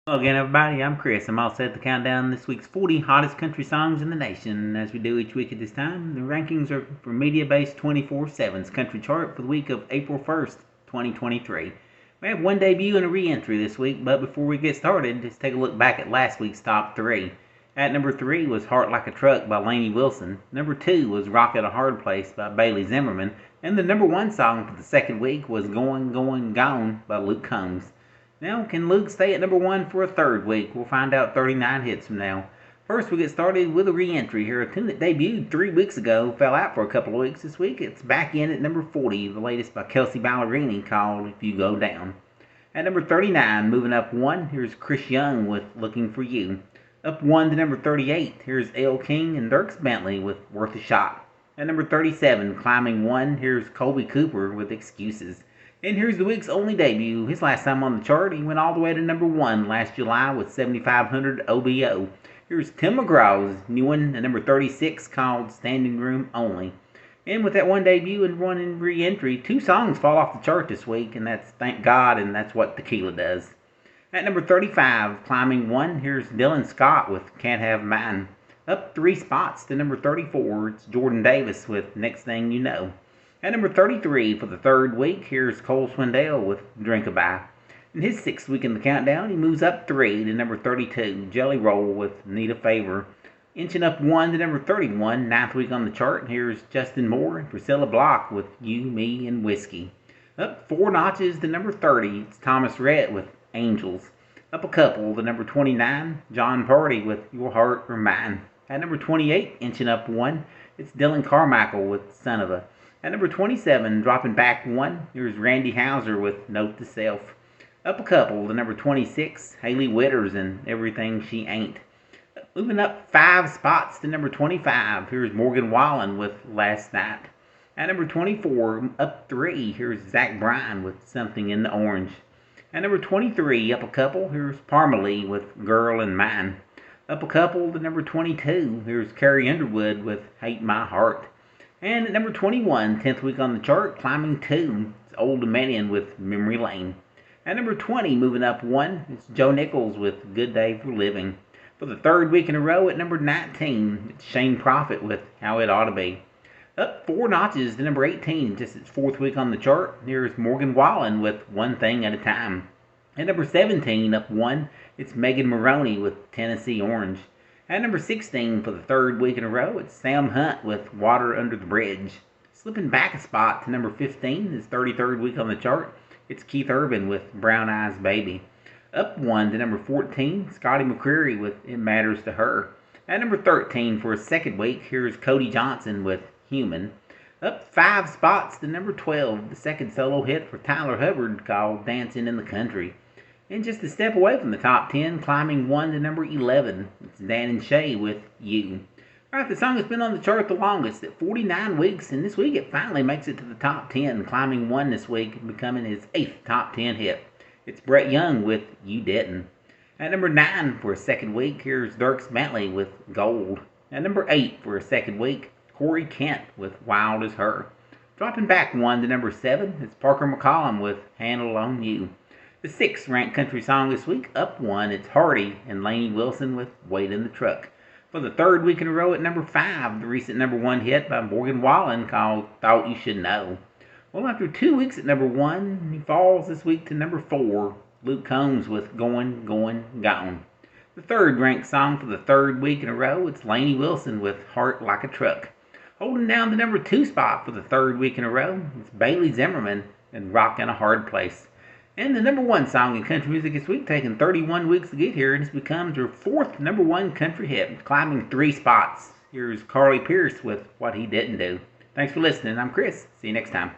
Hello again, everybody. I'm Chris. I'm all set to count down this week's 40 hottest country songs in the nation. As we do each week at this time, the rankings are from Mediabase 24/7's country chart for the week of April 1st, 2023. We have one debut and a re-entry this week, but before we get started, just take a look back at last week's top three. At number 3 was Heart Like a Truck by Lainey Wilson. Number 2 was Rock at a Hard Place by Bailey Zimmerman. And the number 1 song for the second week was Going, Going, Gone by Luke Combs. Now, can Luke stay at number 1 for a third week? We'll find out 39 hits from now. First, we get started with a re-entry here. A tune that debuted 3 weeks ago, fell out for a couple of weeks this week. It's back in at number 40, the latest by Kelsea Ballerini, called If You Go Down. At number 39, moving up 1, here's Chris Young with Looking For You. Up 1 to number 38, here's Elle King and Dierks Bentley with Worth a Shot. At number 37, climbing 1, here's Colby Cooper with Excuses. And here's the week's only debut. His last time on the chart, he went all the way to number 1 last July with 7,500 OBO. Here's Tim McGraw's new one at number 36 called Standing Room Only. And with that one debut and one in re-entry, 2 songs fall off the chart this week, and that's Thank God and That's What Tequila Does. At number 35, climbing 1, here's Dylan Scott with Can't Have Mine. Up 3 spots to number 34, it's Jordan Davis with Next Thing You Know. At number 33 for the third week, here's Cole Swindell with Drink-A-Bye. In his 6th week in the countdown, he moves up 3 to number 32, Jelly Roll with Need a Favor. Inching up 1 to number 31, 9th week on the chart, here's Justin Moore and Priscilla Block with You, Me, and Whiskey. Up 4 notches to number 30, it's Thomas Rhett with Angels. Up a couple to number 29, John Party with Your Heart or Mine. At number 28, inching up 1, it's Dylan Carmichael with Son of a. At number 27, dropping back 1, here's Randy Houser with Note to Self. Up a couple to number 26, Hailey Whitters and Everything She Ain't. Moving up 5 spots to number 25, here's Morgan Wallen with Last Night. At number 24, up 3, here's Zach Bryan with Something in the Orange. At number 23, up a couple, here's Parmalee with Girl in Mine. Up a couple to number 22, here's Carrie Underwood with Hate My Heart. And at number 21, 10th week on the chart, climbing 2, it's Old Dominion with Memory Lane. At number 20, moving up 1, it's Joe Nichols with Good Day for Living. For the third week in a row, at number 19, it's Shane Prophet with How It Ought to Be. Up 4 notches to number 18, just its 4th week on the chart, here's Morgan Wallen with One Thing at a Time. At number 17, up 1, it's Megan Moroney with Tennessee Orange. At number 16 for the third week in a row, it's Sam Hunt with Water Under the Bridge. Slipping back a spot to number 15, his 33rd week on the chart, it's Keith Urban with Brown Eyes Baby. Up 1 to number 14, Scotty McCreery with It Matters to Her. At number 13 for his second week, here's Cody Johnson with Human. Up 5 spots to number 12, the second solo hit for Tyler Hubbard called Dancing in the Country. And just a step away from the top 10, climbing 1 to number 11, it's Dan and Shay with You. Alright, the song has been on the chart the longest, at 49 weeks, and this week it finally makes it to the top 10, climbing 1 this week and becoming his 8th top 10 hit. It's Brett Young with You Didn't. At number 9 for a second week, here's Dierks Bentley with Gold. At number 8 for a second week, Corey Kent with Wild as Her. Dropping back 1 to number 7, it's Parker McCollum with Handle on You. The 6th ranked country song this week, up 1, it's Hardy and Lainey Wilson with Wait in the Truck. For the third week in a row at number 5, the recent number 1 hit by Morgan Wallen called Thought You Should Know. Well, after 2 weeks at number 1, he falls this week to number 4, Luke Combs with Going, Going, Gone. The third ranked song for the third week in a row, it's Lainey Wilson with Heart Like a Truck. Holding down the number 2 spot for the third week in a row, it's Bailey Zimmerman and Rock in a Hard Place. And the number 1 song in country music this week, taking 31 weeks to get here, and it's becomes her 4th number 1 country hit, climbing 3 spots. Here's Carly Pearce with What He Didn't Do. Thanks for listening. I'm Chris. See you next time.